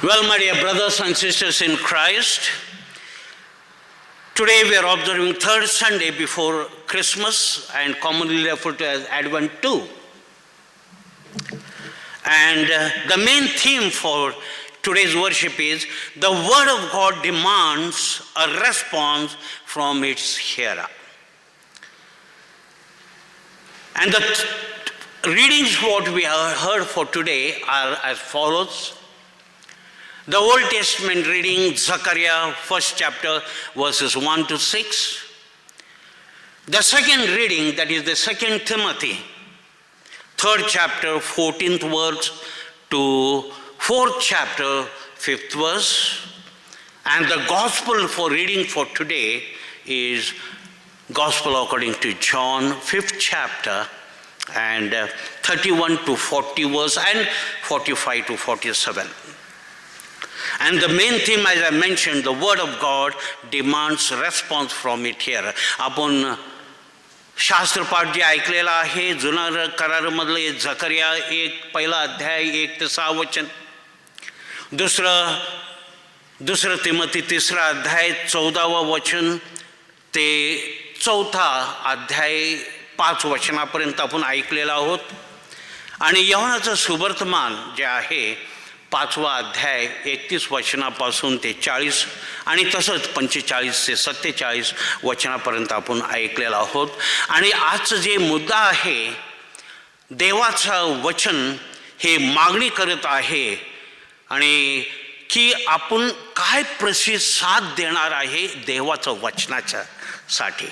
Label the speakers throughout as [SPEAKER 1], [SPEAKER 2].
[SPEAKER 1] Well, my dear brothers and sisters in Christ, today we are observing third Sunday before Christmas and commonly referred to as Advent 2. And the main theme for today's worship is the Word of God demands a response from its hearer. And the readings what we have heard for today are as follows. The Old Testament reading, Zechariah, first chapter, verses 1 to 6. The second reading, that is the second Timothy, third chapter, 14th verse to fourth chapter, 5th verse. And the gospel for reading for today is Gospel according to John, 5th chapter, and 31 to 40 verse, and 45 to 47. And the main theme, as I mentioned, the Word of God demands response from it here. आपण शास्त्रपाठ जे ऐकलेलं आहे, जुना करारामधलं झकरिया एक पहिला अध्याय 1 ते 6 वचन, दुसरं तिमोथी तिसरा अध्याय 14वा वचन ते चौथा अध्याय 5 वचनापर्यंत आपण ऐकलेलं आहोत. आणि यूहन्नाचं सुवर्तमान जे आहे 5वा अध्याय 31 वचनापासून ते 40 आणि तसंच 45 ते 47 वचनापर्यंत आपण ऐकलेलं आहोत. आणि आजचं जे मुद्दा आहे, देवाचं वचन हे मागणी करत आहे आणि की आपण काय प्रतिसाद देणार आहे देवाचं वचनाच्या साठी.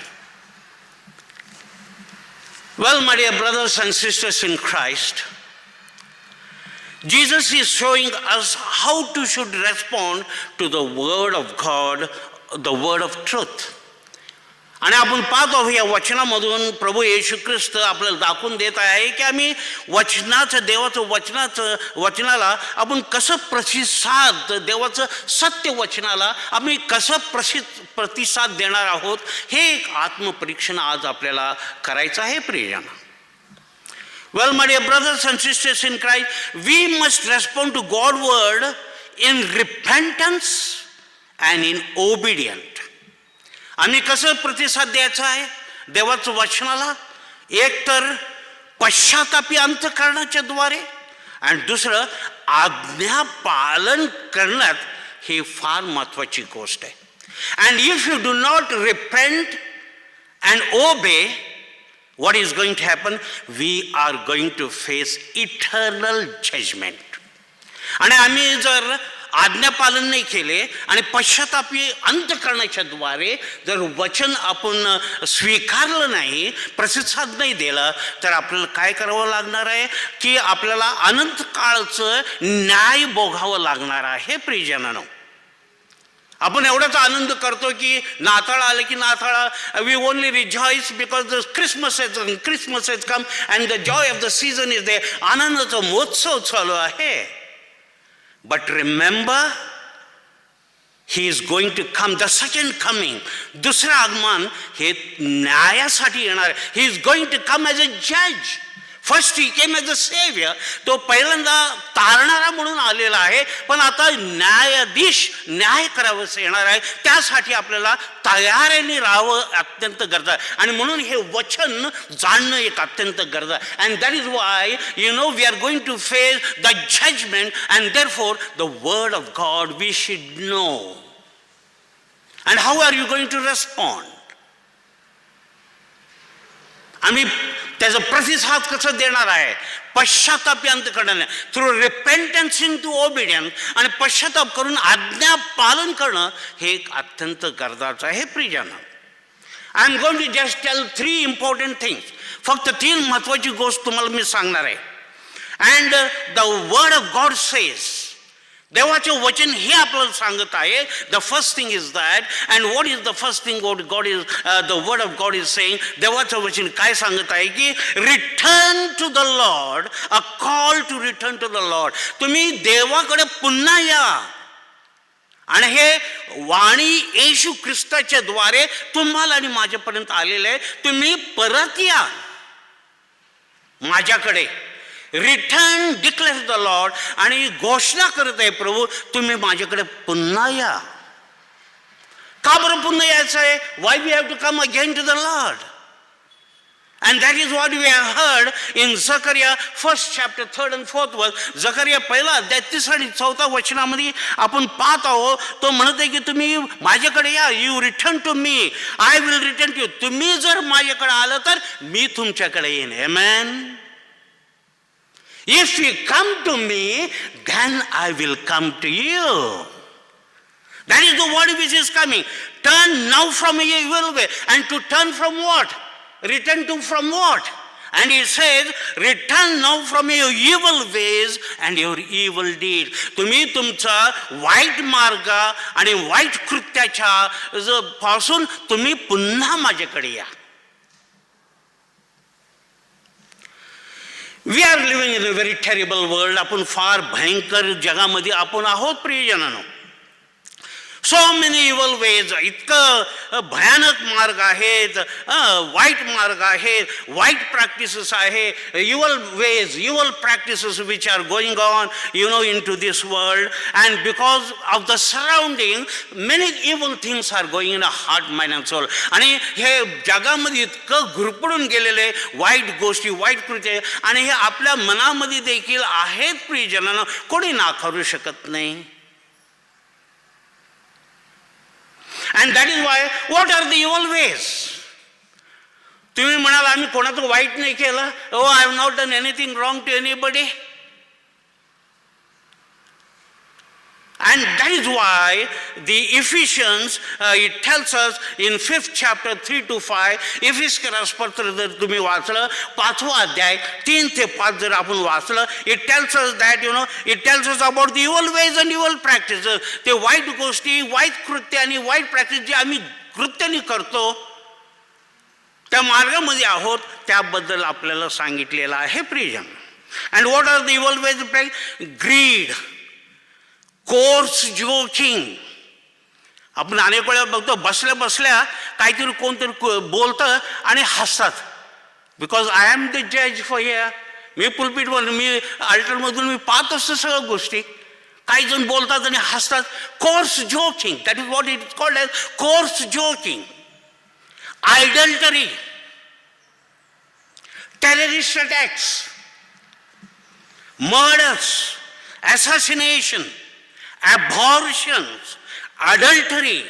[SPEAKER 1] Well, my dear brothers and sisters in Christ, Jesus is showing us how to should respond to the word of God, the word of truth. आणि आपण पाहतो या वचनामधून प्रभू येशू ख्रिस्त आपल्याला दाखवून देत आहे की आम्ही देवाचं वचनाला आपण कसं प्रतिसाद, देवाचं सत्य वचनाला आम्ही कसं प्रतिसाद देणार आहोत, हे एक आत्मपरीक्षण आज आपल्याला करायचं आहे प्रियजन. Well, my dear brothers and sisters in Christ, we must respond to God's word in repentance and in obedience. आम्ही कसं प्रतिसाद द्यायचा आहे देवाच्या वचनाला? एक तर पश्चातापी अंतःकरणाच्या द्वारे आणि दुसरं आज्ञा पालन करण्यात, ही फार महत्त्वाची गोष्ट आहे. And if you do not repent and obey, what is going to happen? We are going to face eternal judgment. आणि आम्ही जर आज्ञापालन नाही केले आणि पश्चातापी अंतःकरणाच्या द्वारे जर वचन आपण स्वीकारलं नाही, प्रतिसाद नाही दिला, तर आपल्याला काय करावं लागणार आहे की आपल्याला अनंत काळचं न्याय भोगावं लागणार आहे प्रियजनांनो. आपण एवढाच आनंद करतो की नाताळ आले की नाताळ we only rejoice because the Christmas has come and the joy of the season is there. आनंदाचा महोत्सव चालू आहे. But remember, he is going to come, the second coming, दुसरं आगमन हे न्यायासाठी येणार. He is going to come as a judge. First he came as a savior. तो पहिल्यांदा तारणारा म्हणून आलेला आहे, पण आता न्यायाधीश, न्याय करावंसं येणार आहे. त्यासाठी आपल्याला तयारीने राहावं अत्यंत गरज आहे. आणि म्हणून हे वचन जाणणं एक अत्यंत गरज आहे. And that is why, we are going to face the judgment, and therefore the word of God we should know. And how are you going to respond? आम्ही त्याचा प्रतिसाद कसं देणार आहे? पश्चातापी अंतःकरणाने, थ्रू रिपेंटन्स इन टू ओबिडियन्स, आणि पश्चाताप करून आज्ञा पालन करणं हे एक अत्यंत गरजेचं आहे प्रियजन. I am going to just tell 3 important things. फक्त 3 महत्त्वाची गोष्ट तुम्हाला मी सांगणार आहे. And the word of God says, देवाचं वचन हे आपल्याला सांगत आहे. The first thing is that. And what is the first thing God is, the word of God is saying, देवाचं वचन काय सांगत आहे की return to the Lord, a call to return to the Lord. तुम्ही देवाकडे पुन्हा या. आणि हे वाणी येशू ख्रिस्ताच्या द्वारे तुम्हाला आणि माझ्यापर्यंत आलेलं आहे. तुम्ही परत या माझ्याकडे. रिटर्न डिक्लेअर द लॉर्ड, आणि घोषणा करत आहे प्रभू तुम्ही माझ्याकडे पुन्हा या. का बरं पुन्हा यायचं आहे? Why we have to come again to the Lord? And that is what we have heard in Zechariah 1st chapter 3rd and 4th verse. Zechariah 1ला अध्याय 3 आणि 4 वचनामध्ये आपण पाहत आहोत. तो म्हणत आहे की तुम्ही माझ्याकडे या. You return to me, I will return to you. तुम्ही जर माझ्याकडे आलं तर मी तुमच्याकडे येईन. आमेन. If you come to me, then I will come to you. That is the word which is coming. Turn now from your evil way. And to turn from what? Return to from what? And he says, return now from your evil ways and your evil deeds. तुम्ही तुमचा वाईट मार्ग आणि वाईट कृत्याच्या पासून तुम्ही पुन्हा माझ्याकडे या. We are living in a very terrible world. आपण फार भयंकर जगामध्ये आपण आहोत प्रियजनांनो. So many evil ways. इतकं भयानक मार्ग आहेत, वाईट मार्ग आहेत, वाईट प्रॅक्टिसेस आहे, evil ways, evil practices which are going on, into this world. And because of the surrounding, many evil things are going in a heart, mind and soul. आणि हे जगामध्ये इतकं घुरपडून गेलेले वाईट गोष्टी, वाईट कृत्य, आणि हे आपल्या मनामध्ये देखील आहेत प्रियजनांनो, कोणी नाकारू शकत नाही. And that is why, what are the evil ways? तुम्ही म्हणाल आम्ही कोणाचं वाईट नाही केलं. Oh, I have not done anything wrong to anybody. And that is why the Ephesians, it tells us in 5th chapter 3 to 5, इफिस्करास पत्र जर तुम्ही वाचलं 5वा अध्याय 3 ते 5 जर आपण वाचलं, it tells us that it tells us about the evil ways and evil practices. ते वाईट गोष्टी, वाईट कृत्य आणि वाईट प्रॅक्टिस जे आम्ही कृत्याने करतो त्या मार्गामध्ये आहोत त्याबद्दल आपल्याला सांगितलेलं आहे प्रियजन. And what are the evil ways? Greed, course joking. आपण अनेक वेळा बघतो बसल्या बसल्या काहीतरी कोणतरी बोलतं आणि हसतात. बिकॉज आय एम द जज फॉर हिअर. मी पुलपीटवर, मी अल्टरमधून मी पाहत असतो सगळ्या गोष्टी. काही जण बोलतात आणि हसतात. Coarse joking, that is what it is called as coarse joking. Idolatry, terrorist attacks, murders, assassination, abortions, adultery,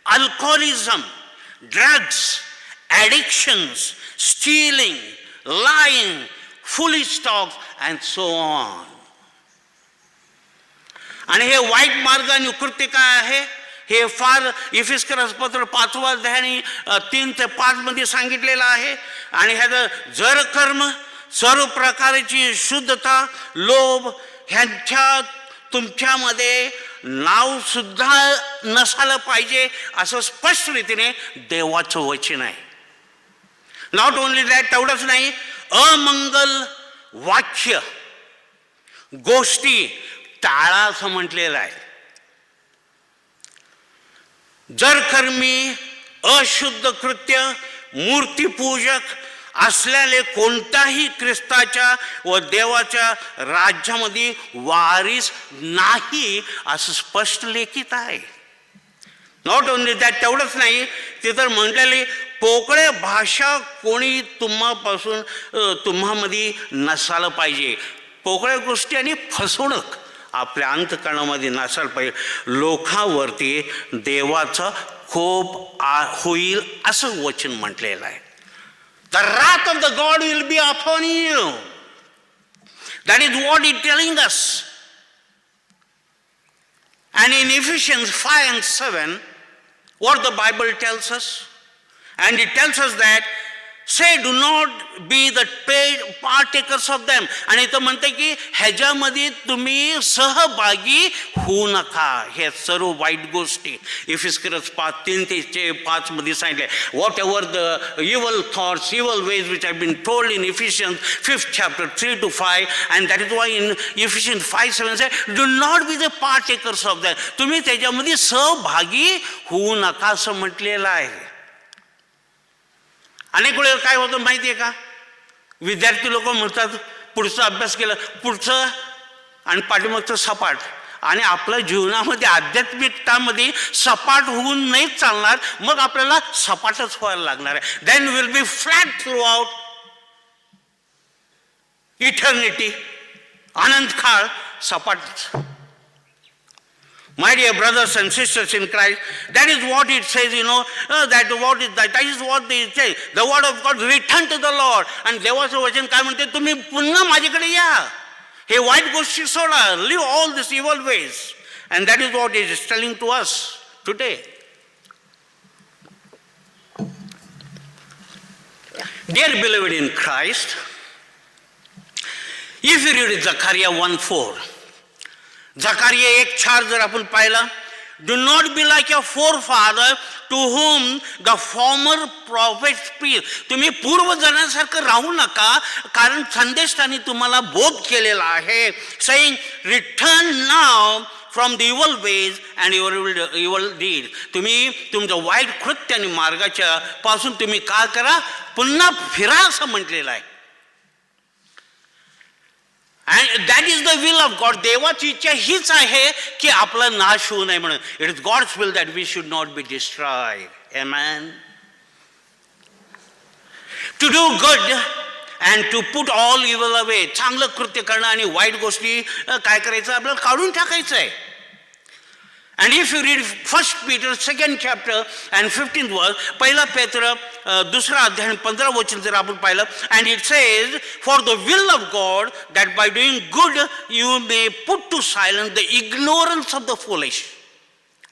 [SPEAKER 1] alcoholism, drugs, addictions, stealing, lying, foolish talk, and so on. आणि हे वाईट मार्ग आणि कृत्य काय आहे हे फार इफिस्करास पत्र 5वा अध्याय 3 ते 5 मध्ये सांगितलेलं आहे. आणि ह्याचं जर कर्म, सर्व प्रकारची शुद्धता, लोभ ह्यांच्यात तुमच्यामध्ये नाव सुद्धा नसायला पाहिजे असं स्पष्ट रीतीने देवाचं वचन आहे. नॉट ओनली दॅट, तेवढंच नाही, अमंगल वाक्य गोष्टी टाळा असं म्हटलेलं आहे. जर कर्मी, अशुद्ध कृत्य, मूर्तीपूजक असलेले कोणत्याही ख्रिस्ताच्या व देवाच्या राज्यामध्ये वारीस नाही असं स्पष्ट लेखित आहे. नॉट ओनली दॅट, तेवढंच नाही, तिथं म्हटलेली पोकळे भाषा कोणी तुम्हामध्ये नसायला पाहिजे. पोकळ्या गोष्टी आणि फसवणूक आपल्या अंतःकरणामध्ये नसायला पाहिजे. लोकांवरती देवाचा कोप होईल असं वचन म्हटलेलं आहे. The wrath of the God will be upon you. That is what it is telling us. And in Ephesians 5 and 7, what the Bible tells us, and it tells us that, say do not be the paid partakers of them. आणि इथं म्हणते की ह्याच्यामध्ये तुम्ही सहभागी होऊ नका हे सर्व वाईट गोष्टी. इफिस्करास 3 ते 5 मध्ये सांगितले. Whatever the evil thoughts, evil ways which have been told in Ephesians 5th chapter 3 to 5, and that is why in Ephesians 5:7 say do not be the partakers of them. तुम्ही त्याच्यामध्ये सहभागी होऊ नका असं म्हटलेलं आहे. अनेक वेळेला काय होतं माहिती आहे का, विद्यार्थी लोक म्हणतात पुढचा अभ्यास केला, पुढचं आणि पाठीमागचं सपाट. आणि आपल्या जीवनामध्ये आध्यात्मिकतामध्ये सपाट होऊन नाहीच चालणार, मग आपल्याला सपाटच व्हायला लागणार आहे. Then will be flat throughout eternity. अनंत काळ सपाट. My dear brothers and sisters in Christ, that is what it says, that is what they say. The word of God, return to the Lord. आणि देवाचं वचन काय म्हणते, तुम्ही पुन्हा माझ्याकडे या, हे वाईट गोष्टी सोडा, live all these evil ways. And that is what it is telling to us today. Dear beloved in Christ, if you read Zechariah 1:4, Zakaria 1:4 जर आपण पाहिला, do not be like your forefather to whom the former prophet speak. तुम्ही पूर्वजनासारखं राहू नका, कारण संदेशाने तुम्हाला बोध केलेला आहे. Saying return now from the इवल वेज अँड इवल डीड. तुम्ही तुमच्या वाईट कृत्य आणि मार्गाच्या पासून तुम्ही काय करा, पुन्हा फिरा असं म्हटलेलं आहे. And that is the will of God. देवाची इच्छा हीच आहे की आपला नाश होऊ नये म्हणून. It is God's will that we should not be destroyed. Amen. To do good and to put all evil away. चांगलं कृत्य करणं आणि वाईट गोष्टी काय करायचं, आपल्याला काढून टाकायचं आहे. And if you read 1 Peter 2nd chapter and 15th verse, पहिला पेत्र 2रा अध्याय 15 वचन जर आपण पाहिलं, and it says, for the will of God that by doing good you may put to silence the ignorance of the foolish.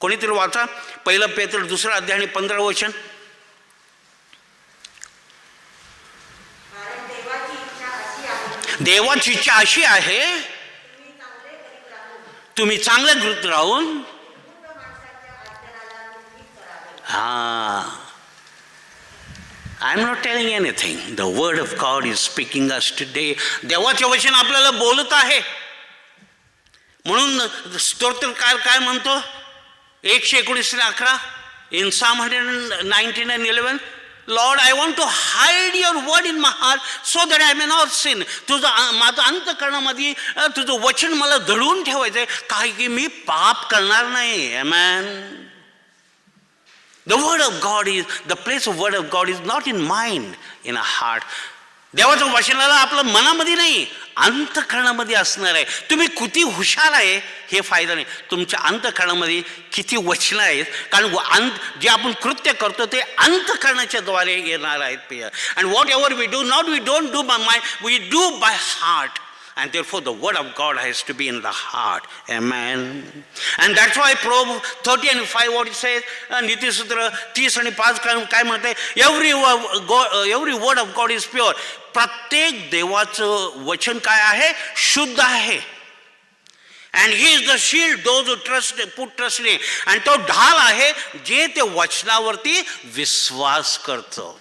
[SPEAKER 1] कोणीतरी वाचा पहिला पेत्र 2रा अध्याय 15 वचन. देवाची इच्छा अशी आहे, तुम्ही चांगले कृत्य राहून I'm not telling anything. The word of God is speaking us today. देवाचे वचन आपल्याला बोलत आहे. म्हणून स्तोत्रकार काय म्हणतो, 119:11 in Psalm 119:11, Lord, I want to hide your word in my heart so that I may not sin. तुझं माझं अंतःकरणामध्ये तुझं वचन मला दडवून ठेवायचंय, काय की मी पाप करणार नाही. Amen. The word of God is, the place of word of God is not in mind, in a heart. देवाचं वचनाला आपलं मनामध्ये नाही, अंतःकरणामध्ये असणार आहे. तुम्ही किती हुशार आहे हे फायदा नाही, तुमच्या अंतःकरणामध्ये किती वचनं आहेत, कारण जे आपण कृत्य करतो ते अंतःकरणाच्या द्वारे येणार आहेत. And whatever we do, we don't do by mind, we do by heart. And therefore the word of God has to be in the heart. Amen. And that's why Proverbs 30:5 what it says, नीतिसूत्र 30:5 काय म्हणते, every word of God is pure. प्रत्येक देवाचं वचन काय आहे, शुद्ध आहे. And he is the shield those who put trust in him. आणि तो ढाल आहे जे ते वचनावरती विश्वास करतो.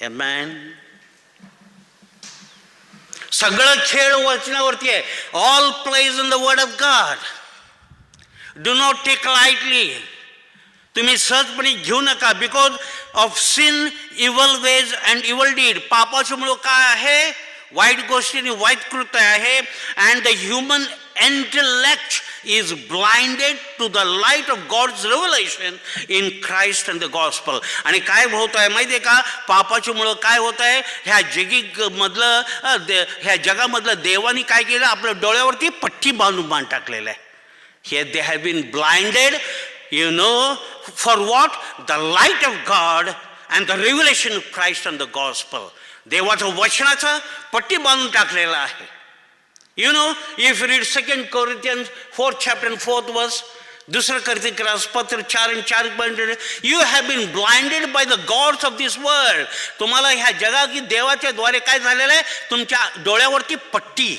[SPEAKER 1] Amen. सगळं खेळ वचनावरती आहे. All plays in the word of God. Do not take lightly. तुम्ही सहजपणे घेऊ नका. Because of sin, evil ways and evil deed. पापाचं मुळे काय आहे, वाईट गोष्टी आणि वाईट कृत्य आहे. And the human intellect is blinded to the light of God's revelation in Christ and the gospel. आणि काय होत आहे माहिती आहे का, पापाच्या मुळे काय होत आहे, ह्या जगामधलं देवानी काय केलं, आपल्या डोळ्यावरती पट्टी बांधून टाकलेलं आहे. Here they have been blinded, for what? The light of God and the revelation of Christ and the gospel. देवाचं वचनाचं पट्टी बांधून टाकलेलं आहे. If you read 2 Corinthians 4th chapter and 4th verse, 2 Corinthians पत्र 4:4, you have been blinded by the gods of this world. तुम्हाला ह्या जगाची देवाच्या द्वारे काय झालेलं आहे, तुमच्या डोळ्यावरती पट्टी.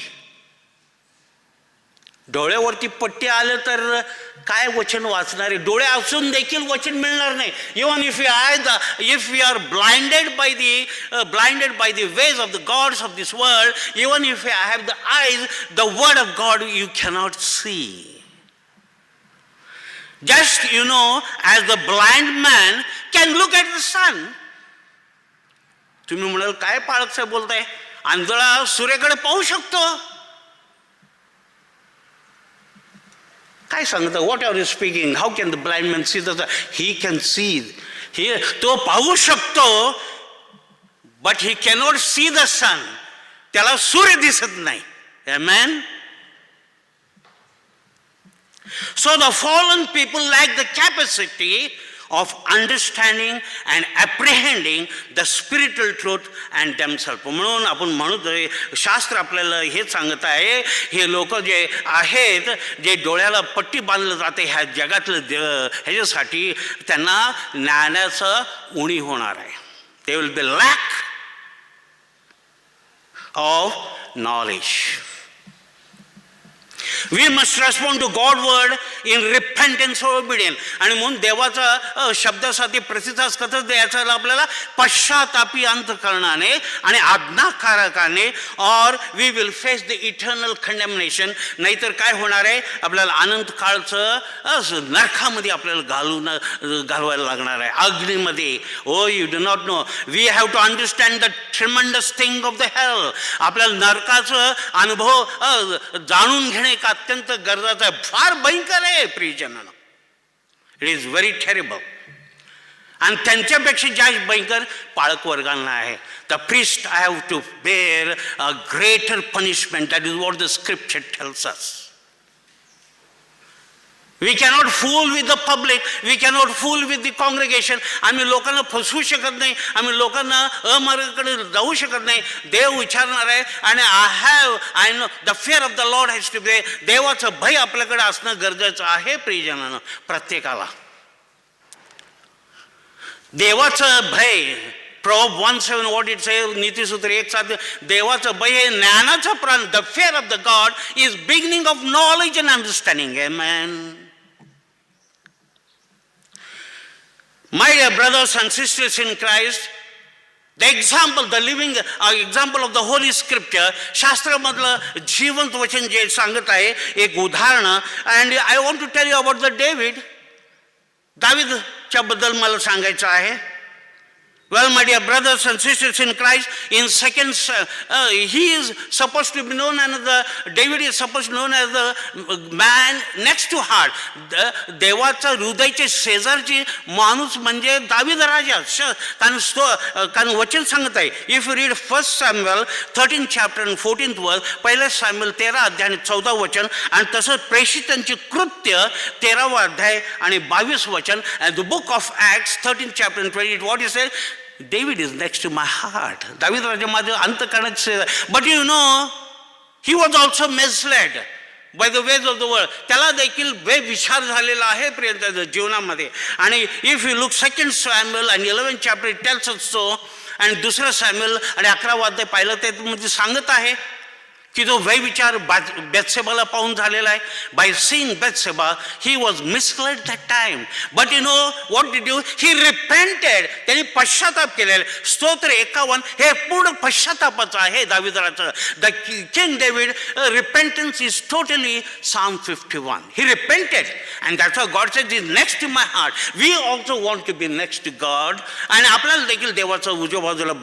[SPEAKER 1] डोळ्यावरती पट्टी आलं तर काय वचन वाचणार आहे, डोळे असून देखील वचन मिळणार नाही. Even if you are blinded by the ways of the gods of this world, even if you have the eyes, the word of God you cannot see. Just as the blind man can look at the sun. तुम्ही म्हणाल काय पाळक साहेब बोलताय, आंधळा सूर्याकडे पाहू शकतो? काय सांगतो? What are you speaking? How can the blind man see? He can see. तो पाहू शकतो, but he cannot see the sun. त्याला सूर्य दिसत नाही. आमेन. So the fallen people lack the capacity of understanding and apprehending the spiritual truth and themselves. म्हणून आपण म्हणतोय, शास्त्र आपल्याला हे सांगत आहे, हे लोक जे आहेत, जे डोळ्याला पट्टी बांधलं जाते ह्या जगातलं ह्याच्यासाठी, त्यांना ज्ञानाचं उणी होणार आहे. They will be lack of knowledge. We must respond to God's word in repentance or obedience. आणि म्हणून देवाचा शब्दासाठी प्रतिसाद कसं द्यायचा आपल्याला? पश्चातापी अंतःकरणाने आणि आज्ञाकारकाने, or we will face the eternal condemnation. नाहीतर काय होणार आहे? आपल्याला अनंत काळचं नरकामध्ये आपल्याला घालवायला लागणार आहे, अग्नीमध्ये. Oh, you do not know. We have to understand the tremendous thing of the hell. आपल्याला नरकाचं अनुभव जाणून घेणे अत्यंत गरजेचं आहे. फार भयंकर आहे प्रियजनांनो. It is very terrible. आणि त्यांच्यापेक्षा जास्त भयंकर पाळक वर्गांना आहे. The priest I have to bear a greater punishment. That is what the scripture tells us. We cannot fool with the public. We cannot fool with the congregation. आम्ही लोकांना फसवू शकत नाही. आम्ही लोकांना अमार्गाकडे जाऊ शकत नाही. देव विचारणार आहे. आणि I know the fear of the Lord has to be. देवाचं भय आपल्याकडे असणं गरजेचं आहे प्रियजनांनो, प्रत्येकाला. देवाचं भय, Proverbs 1:7 what it says, नीतिसूत्र 1:7, देवाचं भय हे ज्ञानाचं प्राण. The fear of the God is beginning of knowledge and understanding. Amen. My dear brothers and sisters in Christ, the example, the living example of the Holy Scripture, शास्त्रामधलं जिवंत वचन जे सांगत आहे, एक उदाहरण. And I want to tell you about the David. दावीदच्या बद्दल मला सांगायचं आहे. Well, my dear brothers and sisters in Christ, in he is supposed to be known as David is supposed to be known as the man next to heart. देवाचा हृदयाचे शेजारची माणूस म्हणजे दावीद राजा. कारण वचन सांगत आहे. If you read 1 Samuel 13th chapter and 14th verse, पहिल्या सामुएल 13 अध्याय 14 वचन, आणि तसंच प्रेषितांची कृत्य 13वा अध्याय आणि 22 वचन, and the book of Acts 13th chapter and 28, what he said? David is next to my heart. दावीद राजा माझ्या अंतःकरणाचे. But you know, he was also misled by the ways of the world. त्याला देखील विचार झालेला आहे प्रियंकाच्या जीवनामध्ये. आणि if you look 2 Samuel and 11th chapter, it tells us so. आणि 2 Samuel आणि 11वा अध्याय पाहिलं ते म्हणजे सांगत आहे की तो व्यभिचार बेत्शेबाला पाहून झालेला आहे. By seeing Bathsheba he was misled that time. But you know what did you? He repented. त्यांनी पश्चाताप केलेला. स्तोत्र 51 हे पूर्ण पश्चातापाचं आहे दावीदाचं. The king David repentance is totally Psalm 51. He repented, and that's why God said, "Is next to my heart." We also want to be next to God. आणि आपल्याला देखील देवाच्या उजव्या बाजूला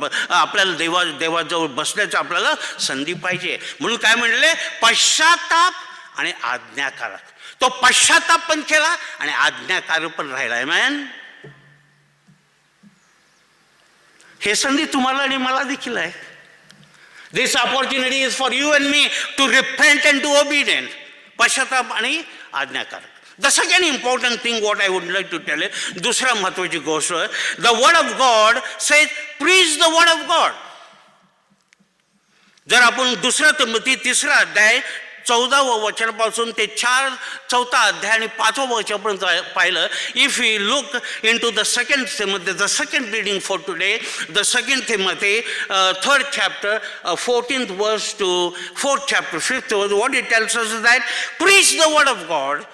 [SPEAKER 1] आपल्याला देवाजवळ बसण्याची आपल्याला संधी पाहिजे. म्हणून काय म्हणले? पश्चाताप आणि आज्ञाकारक. तो पश्चाताप पण केला आणि आज्ञाकारक पण राहिला. आमेन. हे संधी तुम्हाला आणि मला देखील आहे. This opportunity is for you and me to repent and to obedient. पश्चाताप आणि आज्ञाकारक. The second important thing what I would like to tell you, दुसरा महत्वाची गोष्ट, the word of God says, preach the word of God. जर आपण 2 तिमोथी 3 अध्याय 14व वचनापासून ते 4 अध्याय आणि 5व वचनापर्यंत पाहिलं. If you look into the 2 Timothy, the second reading for today, the 2 Timothy 3rd chapter 14th verse to 4th chapter 5th verse, what it tells us is that preach the word of God.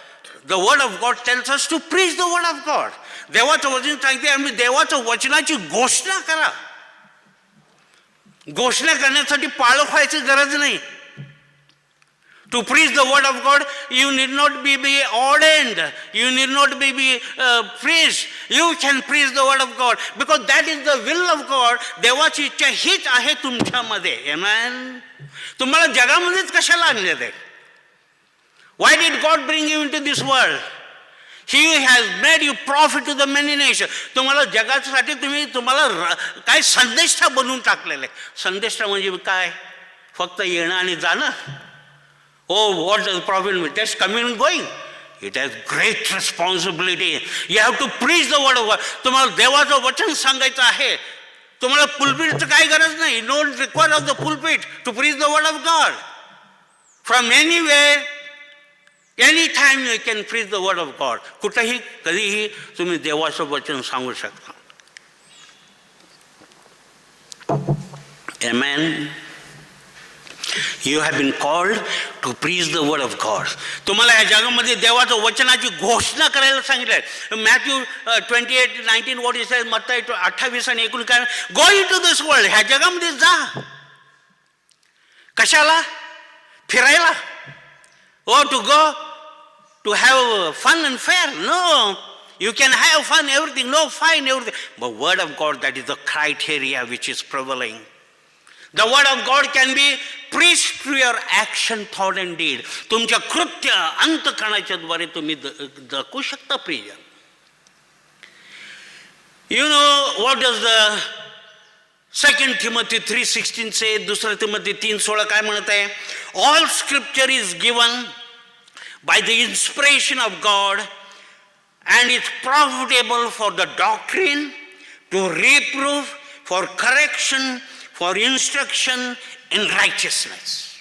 [SPEAKER 1] The word of God tells us to preach the word of God. देवाचं वचन सांगते आम्ही देवाच्या वचनाची घोषणा करा. घोषणा करण्यासाठी पाळक व्हायची गरज नाही. To preach the word of God, you need not be ordained. You need not be preached. You can preach the word of God because that is the will of God. देवाची इच्छा हीच आहे तुमच्यामध्ये. Amen. तुम्हाला जगामध्येच कशाला आणले ते? Why did God bring you into this world? He has made you prophet to the many nations. तुम्हाला जगासाठी तुम्हाला काय संदेष्टा बनवून टाकलेले. संदेष्टा म्हणजे काय? फक्त येणं आणि जाणं. Oh, what does the prophet mean? Just coming and going. It has great responsibility. You have to preach the word of God. तुम्हाला देवाचं वचन सांगायचं आहे. तुम्हाला पुलपिटचं काही गरज नाही. You don't require of the pulpit to preach the word of God. From anywhere, anytime you can preach the word of God. कुठेही कधीही तुम्ही देवाचं वचन सांगू शकता. Amen. You have been called to preach the word of God. तुम्हाला या जगामध्ये देवाच्या वचनाची घोषणा करायला सांगितलंय. मॅथ्यू 28:19 what it says, मत्ती 28 आणि 19 काय? Go into this world. ह्या जगामध्ये जा. कशाला? फिरायला? Or to go to have fun and fair? No. You can have fun, everything, no fine, everything. But word of God, that is the criteria which is prevailing. The word of God can be preached through your action, thought and deed. तुमच्या कृत्य अंतकरणाच्या द्वारे तुम्ही दाखवू शकता प्रिय. You know what does the 2 Timothy 3:16 say? 2 Timothy 3:16 काय म्हणत आहे? All scripture is given by the inspiration of God and is profitable for the doctrine, to reproof, for correction, for instruction in righteousness.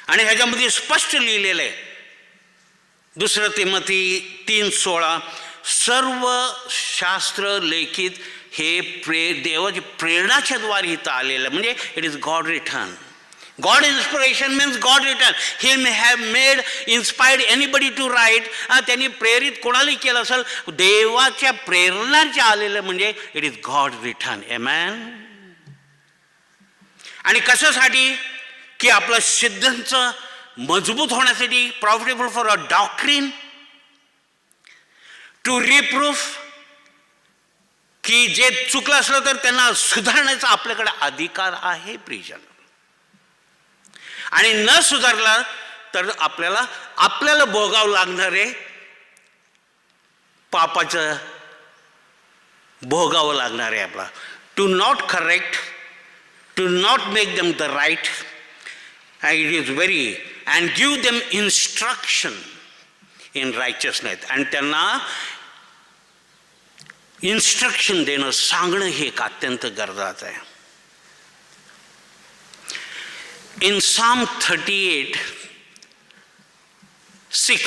[SPEAKER 1] आणि ह्याच्यामध्ये स्पष्ट लिहिलेलं आहे 2 तिमोथी 3:16 सर्व शास्त्र लेखित हे देवाची प्रेरणाच्या द्वारे इथं आलेलं म्हणजे it is God return. God inspiration means God written. He may have made, inspired anybody to write. त्यांनी प्रेरित कोणालाही केलं असेल देवाच्या प्रेरणाचे आलेलं म्हणजे it is God return. Amen. आणि कशासाठी? की आपलं सिद्धांत मजबूत होण्यासाठी, profitable for a doctrine, to reproof, की जे चुकलं असलं तर त्यांना सुधारण्याचा आपल्याकडे अधिकार आहे प्रिजन. आणि न सुधारला तर आपल्याला भोगावं लागणारे पापाचं भोगावं लागणार आहे आपला. To not correct, to not make them the right, it is very, and give them instruction in righteousness. आणि त्यांना इन्स्ट्रक्शन देणं, सांगणं हे एक अत्यंत गरजेचं आहे. In Psalm 38:6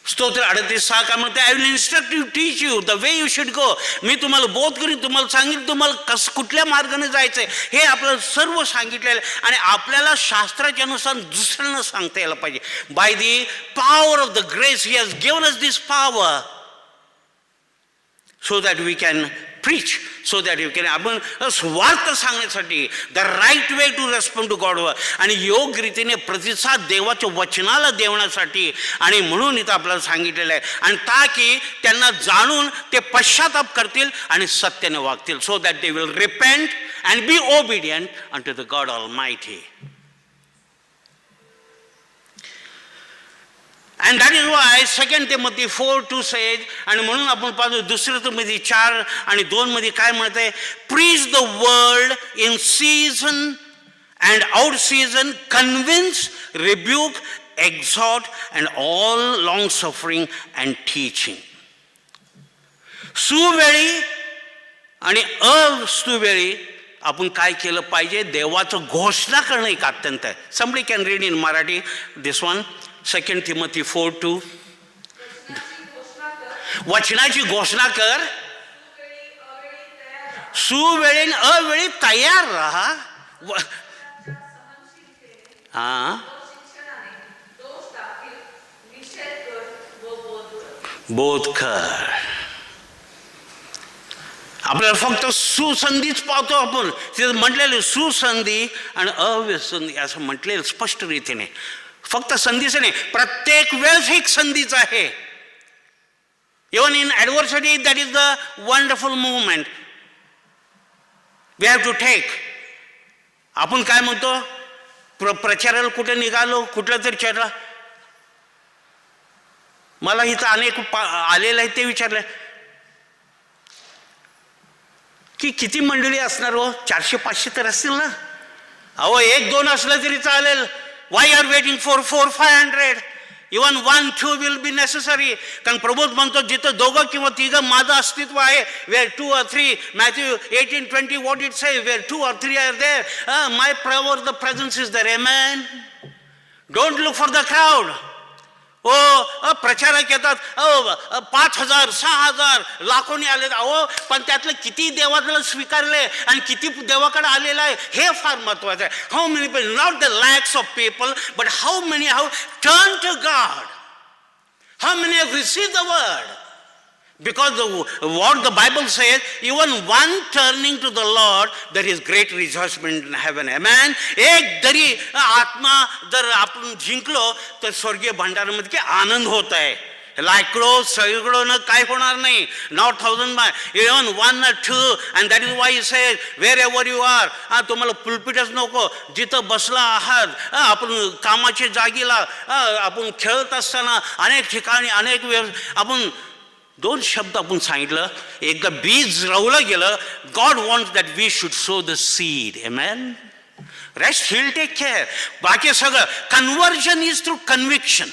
[SPEAKER 1] स्तोत्र 38:6 काय म्हणते? I will instruct you, teach you the way you should go. मी तुम्हाला बोध करीन, तुम्हाला सांगेन तुम्हाला कुठल्या मार्गाने जायचंय हे आपल्याला सर्व सांगितलेलं आणि आपल्याला शास्त्राच्या अनुसार दुसऱ्यांना सांगता यायला पाहिजे. By the power of the grace he has given us this power so that we can preach, so that you can, आपण स्वार्थ सांगण्यासाठी the right way to respond to God आणि योग्य रीतीने प्रतिसाद देवाच्या वचनाला देण्यासाठी. आणि म्हणून इथं आपल्याला सांगितलेलं आहे आणि ताकी त्यांना जाणून ते पश्चाताप करतील आणि सत्याने वागतील. So that they will repent and be obedient unto the God Almighty. And that is why 2 Timothy 4:2 says, आणि म्हणून आपण पाहतो 2 तिमोथी 4:2 मध्ये काय म्हणते? Preach the word in season and out season, convince, rebuke, exhort, and all long suffering and teaching. सुवेळी आणि असुवेळी आपण काय केलं पाहिजे? देवाचं घोषणा करणं एक अत्यंत आहे. Somebody can read in Marathi this one. 2 Timothy 4:2 वचनाची घोषणा कर, सुवेळी अवेळी तयार राहा. बोध कर. आपल्याला फक्त सुसंधीच पाहतो आपण. तिथं म्हटलेलं सुसंधी आणि अव्यसंधी असं म्हटलेलं स्पष्ट रीतीने. फक्त संधीच नाही, प्रत्येक वेळेस एक संधीच आहे. Even in adversity that is the wonderful movement we have to take. आपण काय म्हणतो, प्रचाराला कुठे निघालो, कुठलं तरी चर्चा, मला इथं अनेक आलेलं आहे ते विचारलं की किती मंडळी असणार हो, 400-500 तर असतील ना. अहो 1-2 असलं तरी चालेल. Why are waiting for 400-500? Even 1-2 will be necessary. कारण प्रभूच म्हणतो जिथं 2 किंवा 3 माझं अस्तित्व आहे. Where 2 or 3, Matthew 18:20 what it says, where 2 or 3 are there, my power, the presence is there. Amen. Don't look for the crowd. प्रचारक येतात, 5,000, 6,000 लाखोनी आले. अहो पण त्यातलं किती देवाला स्वीकारले आणि किती देवाकडे आलेलं आहे हे फार महत्वाचं आहे. How many people, not the lakhs of people, but how many have turn to God, how many have received the word. Because what the Bible says, even one turning to the Lord, there is great rejoicement in heaven. Amen. एक जरी आत्मा जर आपण जिंकलो तर स्वर्गीय भंडारामध्ये की आनंद होत आहे. लाकडो सगळं काय होणार नाही. Not 1000 by even 1 or 2, and that is why he says wherever you are. तुम्हाला पुलपिटच नको, जिथं बसला आहात, आपण कामाच्या जागीला, आपण खेळत असताना अनेक ठिकाणी अनेक वेळ आपण 2 शब्द आपण सांगितलं. एकदा बीज रावलं गेलं. God wants that we should sow the seed. Amen. Rest he will take care. बाकी सगळं कन्व्हर्जन इज थ्रू कन्व्हिक्शन.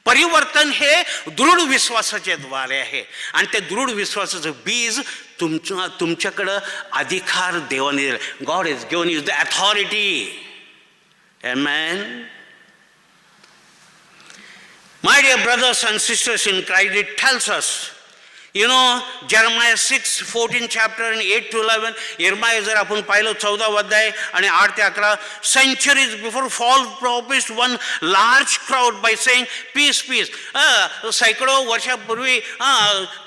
[SPEAKER 1] परिवर्तन हे दृढ विश्वासाच्या द्वारे आहे आणि ते दृढ विश्वासाचं बीज तुमच्याकडं अधिकार देवाने दिला. God is given you the authority. Amen. My dear brothers and sisters in Christ, it tells us, you know, Jeremiah 6:14 chapter and 8-11, Jeremiah जर आपण पाहिलं 14 अध्याय आणि 8 ते 11, centuries before false prophets one large crowd by saying peace, peace. सैकडो वर्षापूर्वी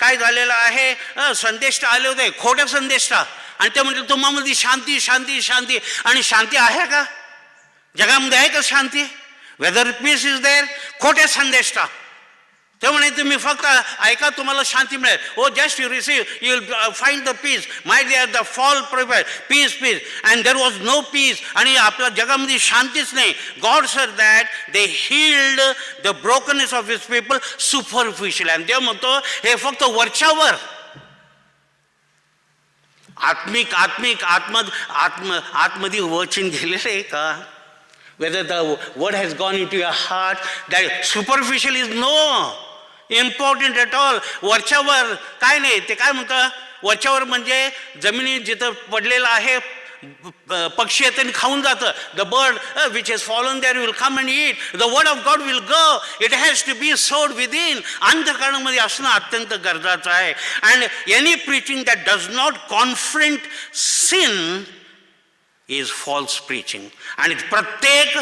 [SPEAKER 1] काय झालेलं आहे, संदेश आले होते, खोटे संदेश, आणि ते म्हटलं तुम्हामध्ये शांती शांती शांती. आणि शांती आहे का जगामध्ये? आहे का शांती? Whether peace is there? खोटे संदेश. ते म्हणे तुम्ही फक्त ऐका तुम्हाला शांती मिळेल. Oh just you receive you will find the peace. My dear the fall prepare peace peace and there was no peace. आणि आपल्या जगामध्ये शांतीच नाही. God sir that they healed the brokenness of his people superficial. आणि ते म्हणतो हे फक्त वरच्यावर आत्मिक आत्मिक आत्ममध्ये वचन गेलेलं आहे का? Whether the word has gone into your heart, that superficial is no important at all. वरच्यावर काय नाही. ते काय म्हणतं वरच्यावर म्हणजे जमिनी जिथं पडलेलं आहे, पक्षी येतं आणि खाऊन जातं. The bird which has fallen there will come and eat. The word of God will go. It has to be sowed within. अंतःकरणामध्ये असणं अत्यंत गरजेचं आहे. And any preaching that does not confront sin is false preaching. आणि प्रत्येक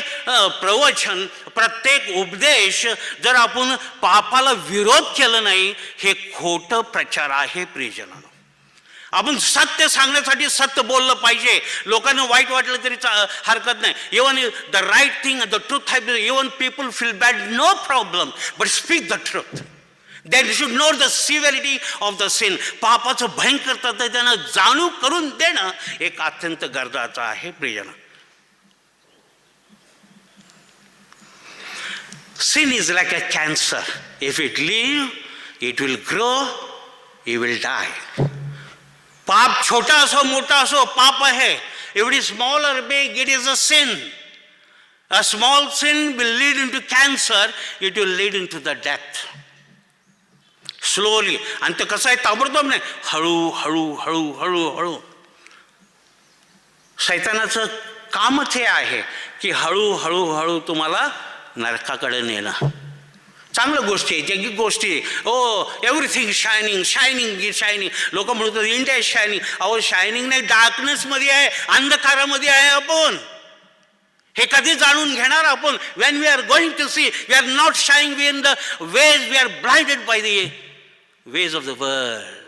[SPEAKER 1] प्रवचन, प्रत्येक उपदेश जर आपण पापाला विरोध केलं नाही, हे खोटं प्रचार आहे प्रियजनांनो. आपण सत्य सांगण्यासाठी सत्य बोललं पाहिजे. लोकांना वाईट वाटलं तरी हरकत नाही. Even the right thing, the truth have, even people feel bad, no problem, but speak the truth. They should know the severity of the sin. पापाचं भयंकरता त्यांना जाणूव करून देणं एक अत्यंत गरजेचं आहे प्रियजन. Sin is like a cancer. If it live, it will grow, it will die. पाप छोटा असो मोठा असो पाप आहे. If it is small or big, it is a sin. A small sin will lead into cancer, it will lead into the death. Slowly. आणि ते कसं आहे ताबडतोब नाही, हळू हळू हळू हळू हळू. शैतानाचं कामच हे आहे की हळू हळू हळू तुम्हाला नरकाकडे नेणं. चांगल्या गोष्टी आहे, जगिक गोष्टी. ओ एव्हरीथिंग शायनिंग शायनिंग शायनिंग. लोक म्हणतात इंडिया इज शायनिंग. अहो शायनिंग नाही, डार्कनेसमध्ये आहे, अंधकारामध्ये आहे आपण. हे कधी जाणून घेणार आपण? When we are going to see we are not shining in the ways, we are blinded by the ways of the world.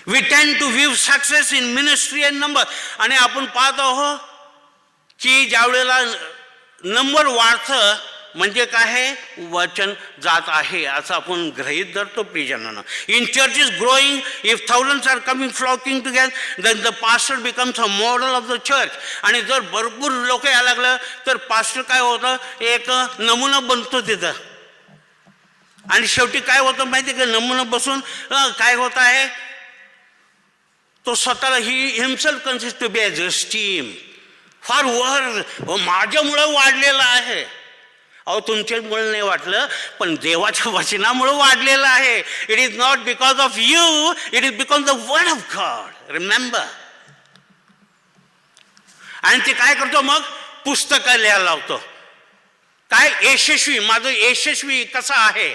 [SPEAKER 1] We tend to view success in ministry and number. आणि आपण पाहत आहोत की ज्यावेळेला number वाढतं म्हणजे काय वचन जात आहे असं आपण गृहीत धरतो प्रियजनांनो. In church is growing, if thousands are coming flocking together then the pastor becomes a model of the church. आणि जर भरपूर लोक यायला लागलं तर पास्टर काय होतं, एक नमुना बनतो तिथं. आणि शेवटी काय होतं माहिती आहे का, नमुना बसून काय होत आहे, तो स्वतःला himself consist to be as a steam. फार वर माझ्यामुळं वाढलेलं आहे. अहो तुमच्यामुळे नाही वाटलं, पण देवाच्या वचनामुळे वाढलेलं आहे. It is not because of you, it is because the word of God. Remember. आणि ते काय करतो मग, पुस्तकं लिहायला लावतो. काय यशस्वी, माझं यशस्वी कसं आहे,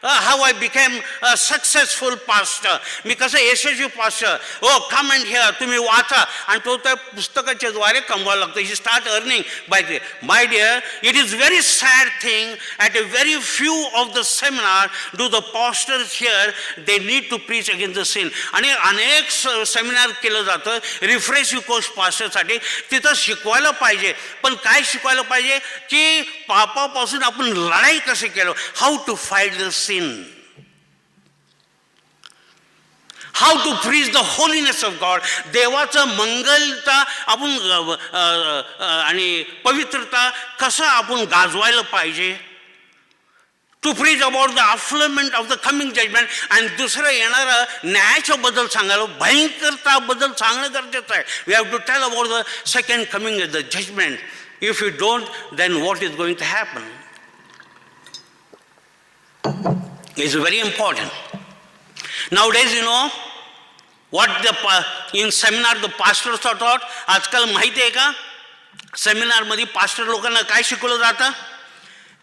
[SPEAKER 1] how I became a successful pastor, मी कसं यशस्वी pastor. Oh come and hear, तुम्ही वाचा. आणि तो त्या पुस्तकाच्या द्वारे कमवायला लागतो. ही स्टार्ट अर्निंग बाय ते. My dear, it is very sad thing at a very few of the seminar do the pastors here they need to preach against the sin. आणि अनेक सेमिनार केलं जातं रिफ्रेशिंग कोर्स पास्टरसाठी. तिथं शिकवायला पाहिजे, पण काय शिकवायला पाहिजे की पापापासून आपण लढाई कशी केलं, how to fight the sin, how to preach the holiness of God. देवाचं मंगलता आपण आणि पवित्रता कसं आपण गाजवायला पाहिजे. To preach about the fulfilment of the coming judgement. आणि दुसरं येणारं न्यायाच्या बद्दल सांगायला, भयंकरताबद्दल सांगणं गरजेचं आहे. We have to tell about the second coming the judgement. If you don't, then what is going to happen. It's very important. Nowadays, you know, what in seminar the pastors are taught. आजकाल माहिती आहे का, सेमिनारमध्ये pastor लोकांना काय शिकवलं जातं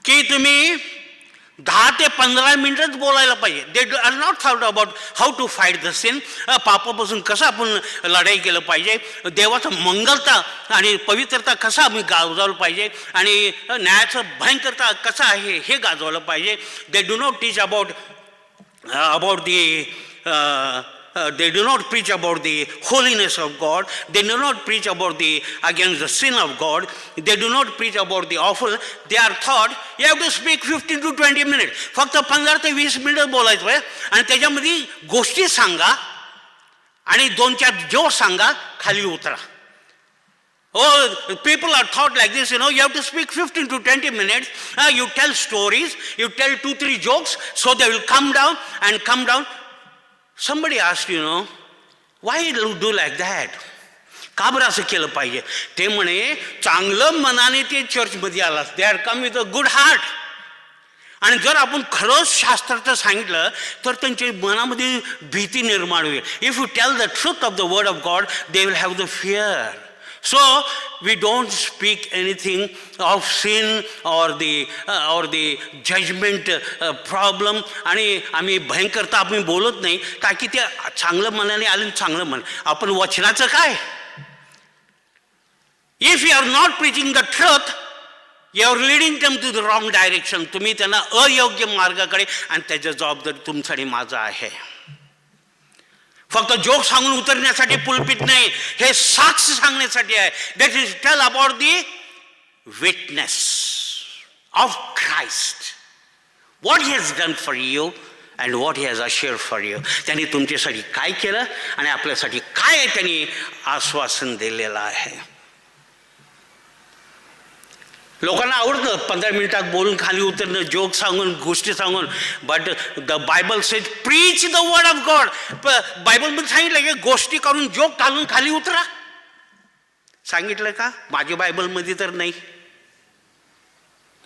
[SPEAKER 1] की तुम्ही 10 ते 15 मिनिटच बोलायला पाहिजे. They are not thought about how to fight the sin, पापापासून कसं आपण लढाई केलं पाहिजे, देवाचं मंगलता आणि पवित्रता कसं आम्ही गाजवलं पाहिजे, आणि न्यायाचं भयंकरता कसं आहे हे गाजवलं पाहिजे. They do not teach about they do not preach about the holiness of God. They do not preach about the against the sin of God. They do not preach about the awful. They are taught you have to speak 15 to 20 minutes. फक्त 15 ते 20 minute बोलायचं आहे. आणि त्याच्यामध्ये गोष्टी सांगा आणि 2-4 joke सांगा, खाली उतरा. Oh, people are taught like this, you know, you have to speak 15 to 20 minutes. You tell stories, you tell 2-3 jokes, so they will come down. Somebody asked, you know, why you do like that? का बरं असं केलं पाहिजे. ते म्हणे चांगलं मनाने ते चर्चमध्ये आलास, they are come with a good heart. आणि जर आपण खरंच शास्त्राचं सांगितलं तर त्यांच्या मनामध्ये भीती निर्माण होईल. If you tell the truth of the word of God, they will have the fear. So we don't speak anything of sin or the judgment problem. आणि आम्ही भयंकरता आम्ही बोलत नाही, का की ते चांगलं मनाने आले, चांगलं मन. आपण वचनाचं काय, if you are not preaching the truth, you are leading them to the wrong direction. तुम्ही त्यांना अयोग्य मार्गाकडे, आणि त्याची जबाबदारी तुमच्यासाठी माझा आहे. फक्त जोक सांगून उतरण्यासाठी पुलपित नाही, हे साक्ष सांगण्यासाठी आहे. That is tell about the witness of Christ, what he has done for you and what he has assured for you. त्यांनी तुमच्यासाठी काय केलं आणि आपल्यासाठी काय त्यांनी आश्वासन दिलेलं आहे. लोकांना आवडतं 15 मिनिटात बोलून खाली उतरणं, जोक सांगून, गोष्टी सांगून. But the Bible says preach the word of God. बायबलमध्ये सांगितलं की गोष्टी करून जोक घालून खाली उतरा. सांगितलं का? माझ्या बायबलमध्ये तर नाही.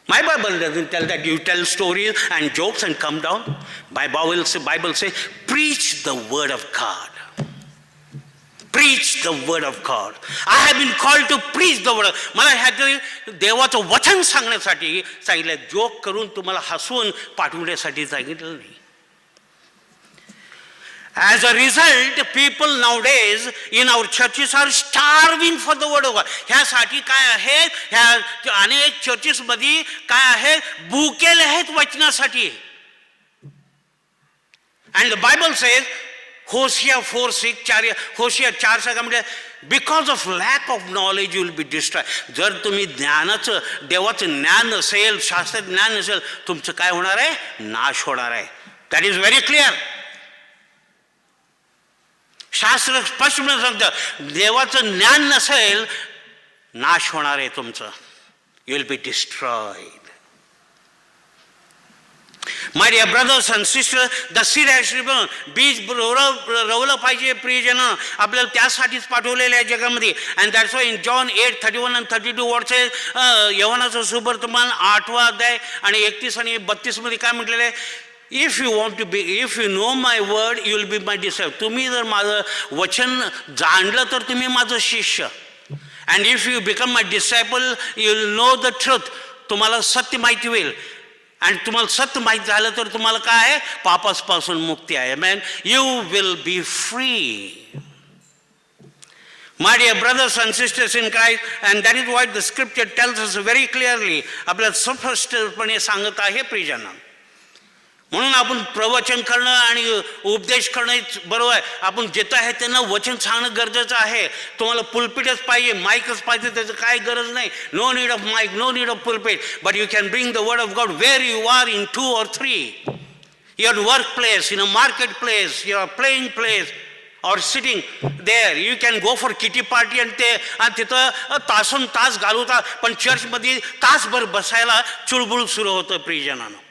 [SPEAKER 1] My Bible doesn't tell that you tell stories and jokes and come down. Bible say preach the word of God. Preach the word of God. I have been called to preach the word. मला ह्या देवाचं वचन सांगण्यासाठी सांगितलं, joke करून तुम्हाला हसवून पाठवण्यासाठी सांगितलं नाही. As a result, people nowadays in our churches are starving for the word of God. ह्यासाठी काय आहे, ह्या अनेक चर्चेस मध्ये काय आहे, भुकेले आहेत वचनासाठी. And the Bible says होशिया 4:6 होशिया 4:6 म्हणजे because of lack of knowledge you will be destroy. जर तुम्ही ज्ञानाचं देवाचं ज्ञान नसेल, शास्त्र ज्ञान नसेल, तुमचं काय होणार आहे? नाश होणार आहे. That is very clear. शास्त्र स्पष्टपणे सांगतं, देवाचं ज्ञान नसेल, नाश होणार आहे तुमचं. You will be destroyed. My dear brothers and sisters, the seed has to be born. बीज रवलं पाहिजे प्रियजन, आपल्याला त्यासाठीच पाठवलेलं आहे जगामध्ये. And that's why in John 8:31 and 32 वर्षे यवनाचं सुवर्तमान 8वा अध्याय आणि 31 आणि 32 मध्ये काय म्हटलेलं आहे? If you want to be, if you know my word you will be my disciple. तुम्ही जर माझं वचन जाणलं तर तुम्ही माझं शिष्य. And if you become my disciple you will know the truth. तुम्हाला सत्य माहिती होईल. आणि तुम्हाला सत्य माहीत झालं तर तुम्हाला काय आहे? पापापासून मुक्ती आहे. Man, you will be free. My dear brothers and sisters in Christ, and that is what the scripture tells us very clearly. आपल्याला स्पष्टपणे सांगत आहे प्रियजन. म्हणून आपण प्रवचन करणं आणि उपदेश करणं बरोबर आहे. आपण जिथं आहे त्यांना वचन सांगणं गरजेचं आहे. तुम्हाला पुलपिटच पाहिजे, माईकच पाहिजे, त्याचं काय गरज नाही. No need of mic, no need of pulpit, but you can bring the word of God where you are, in 2 or 3, your work place, in a market place, your playing place, or sitting there. You can go for kitty party आणि तिथं तासन तास घालवता, पण चर्चमध्ये तासभर बसायला चुळबुळ सुरू होतं प्रियजनानं.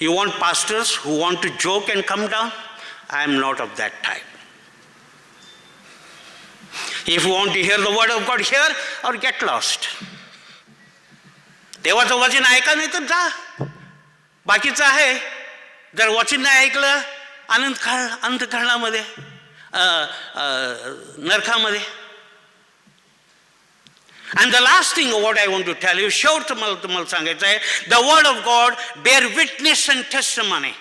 [SPEAKER 1] You want pastors who want to joke and come down? I am not of that type. If you want to hear the word of God, hear or get lost. देवाचं वचन ऐका, नाही तर जा. बाकीचं आहे, जर वचन नाही ऐकलं, अंतःकरणामध्ये नरकामध्ये. And the last thing what I want to tell you, शेवट मला तुम्हाला सांगायचं आहे, the word of God bear witness and testimony.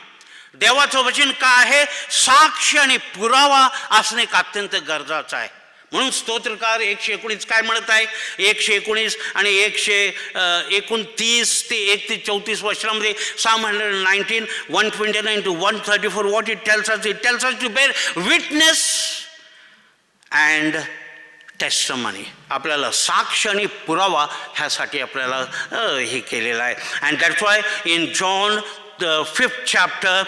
[SPEAKER 1] देवाचं वचन काय आहे? साक्ष आणि पुरावा असणे अत्यंत गरजेचं आहे. म्हणून स्तोत्रकार 119 काय म्हणत आहे? 119 आणि 129 ते 1 ते 34 वचनामध्ये Psalm 119, 129 to 134 what it tells us? It tells us to bear witness and testimony. आपल्याला साक्ष आणि पुरावा ह्यासाठी आपल्याला हे केलेलं आहे. And that's why in John the 5th chapter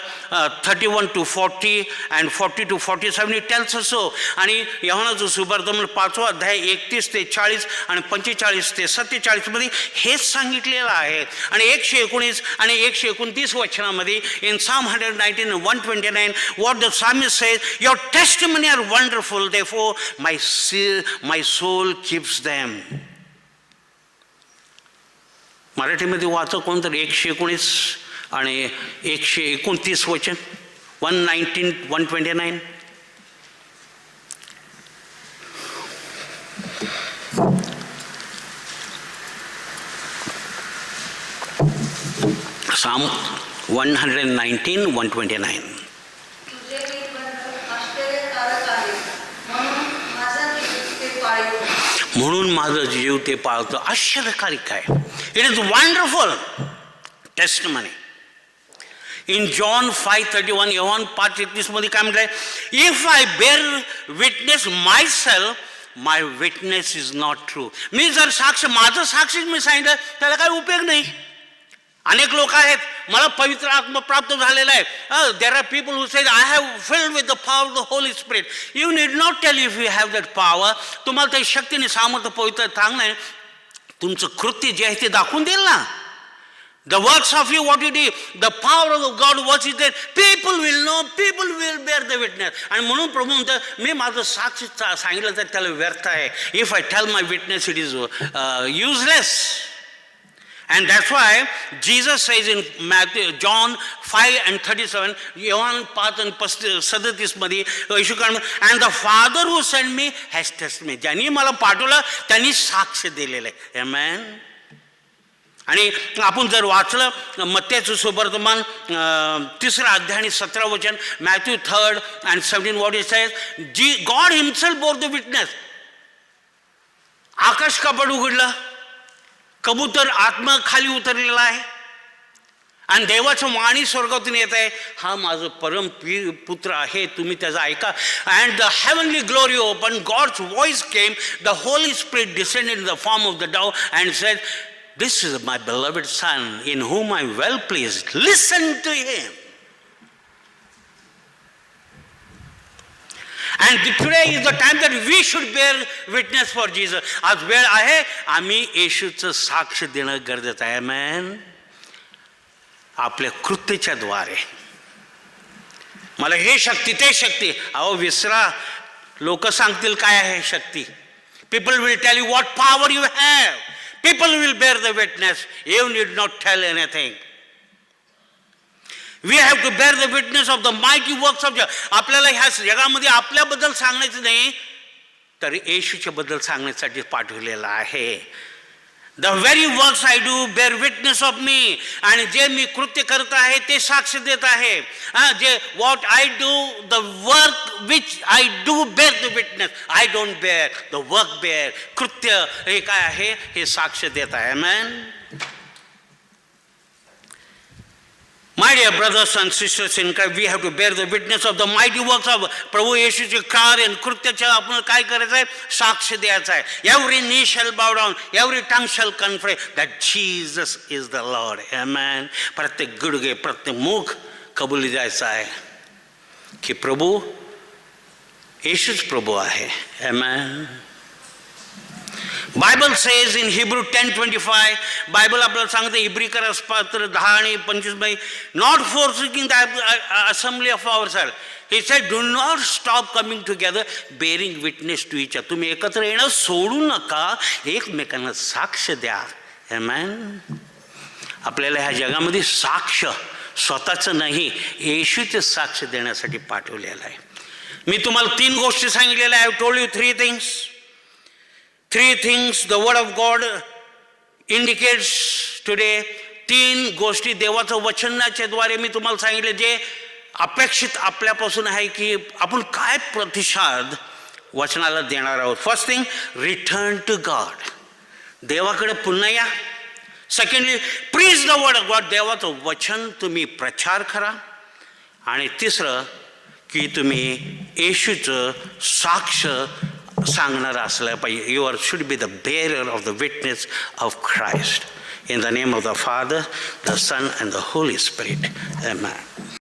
[SPEAKER 1] 31 to 40 and 40 to 47 it tells us so. आणि योहानाचं सुवर्तमान 5वा अध्याय 31 ते 40 आणि 45 ते 47 मध्ये हेच सांगितलेलं आहे. आणि 119 आणि 129 वचनामध्ये in Psalm 119 and 129 what the psalmist says, your testimony are wonderful, therefore my soul keeps them. मराठीमध्ये वाचा कोणतरी 119 आणि 129 वचन, 119, 129. Psalm 119, 129. म्हणून माझं जीव ते पाळतं. आश्चर्यकारक आहे. It is wonderful testimony. In John 5:31 योहान 5:31 मध्ये काय म्हटलंय? If I bear witness myself my witness is not true. मी जर साक्ष, माझं साक्षीच मी सांगितलं, त्याला काही उपयोग नाही. अनेक लोक आहेत, मला पवित्र आत्मा प्राप्त झालेला आहे. There are people who said I have filled with the power of the Holy Spirit. You need not tell if you have that power. तुम्हाला त्या शक्तीने सामर्थ्य पवित्र सांगणं, तुमचं कृत्य जे आहे ते दाखवून देईल ना. The works of you, what you do, the power of God, what is there, people will know, people will bear the witness. आणि म्हणून प्रभू म्हणतो, मी माझं साक्ष सांगितलं तर त्याला व्यर्थ आहे. If I tell my witness, it is useless. And that's why Jesus says in John 5:37, John 5:37 मध्ये येशू काय म्हणतो, and the Father who sent me has tested me. ज्यांनी मला पाठवलं त्यांनी साक्ष दिलेलं आहे. Amen. आणि आपण जर वाचलं मत्तेचं सुवर्तमान 3रा अध्याय आणि 17 वचन, Matthew 3rd and 17 what it says, God himself bore the witness. आकाश कपाट उघडलं, कबूतर आत्मा खाली उतरलेला आहे आणि देवाचं वाणी स्वर्गातून येत आहे, हा माझं परम पुत्र आहे, तुम्ही त्याचा ऐका. And the heavenly glory open, God's voice came, the Holy spirit descended in the form of the dove and said, this is my beloved son in whom I am well pleased. Listen to him. And today is the time that we should bear witness for Jesus. आज वेळ आहे आम्ही येशूचं साक्ष देणं गरजेचं आहे. आमेन. आपल्या कृत्येच्या द्वारे. मला हे शक्ती ते शक्ती, अहो विसरा. लोक सांगतील काय आहे शक्ती. People will tell you what power you have. People will bear the witness. You need not tell anything. We have to bear the witness of the mighty works of. आपल्याला ह्या जगामध्ये आपल्याबद्दल सांगायचं नाही, तर येशूच्या बद्दल सांगण्यासाठी पाठवलेलं आहे. The very works I do bear witness of me. आणि जे मी कृत्य करत आहे ते साक्ष देत आहे. जे what I do, the work which I do bear the witness. I don't bear, the work bear. कृत्य हे काय आहे, हे साक्ष देत आहे. आमेन. My dear brothers and sisters in Christ, we have to bear the witness of the mighty works of प्रभू येशूचे कार्य आणि कृत्याच्या आपण काय करायचं आहे, साक्ष द्यायचं आहे. Every knee shall bow down, every tongue shall confess that Jesus is the Lord. Amen. प्रत्येक गुडघे, प्रत्येक मुख कबुली द्यायचं आहे की प्रभू येशूच प्रभू आहे. Amen. Bible says in Hebrew 10:25, Bible आपल्याला सांगते इब्रिकर पात्र 10 आणि 25, not forsaking the assembly of ourselves. He said, do not stop coming together, bearing witness to each other. तुम्ही एकत्र येणं सोडू नका, एकमेकांना साक्ष द्या. Amen. आपल्याला ह्या जगामध्ये साक्ष स्वतःचं नाही, येशूचे साक्ष देण्यासाठी पाठवलेलं आहे. मी तुम्हाला 3 गोष्टी सांगितलेल्या आहे. I have told you 3 things. 3 things the word of God indicates today. 3 गोष्टी देवाचं वचनाच्या द्वारे मी तुम्हाला सांगितले, जे अपेक्षित आपल्यापासून आहे की आपण काय प्रतिसाद वचनाला देणार आहोत. First thing, return to God. देवाकडे पुन्हा या. Secondly, preach the word of God. देवाचं वचन तुम्ही प्रचार करा. आणि तिसरं की तुम्ही येशूचं साक्ष सांगणार असलं पाहिजे. You are should be the bearer of the witness of Christ. In the name of the Father, the Son and the Holy Spirit. Amen.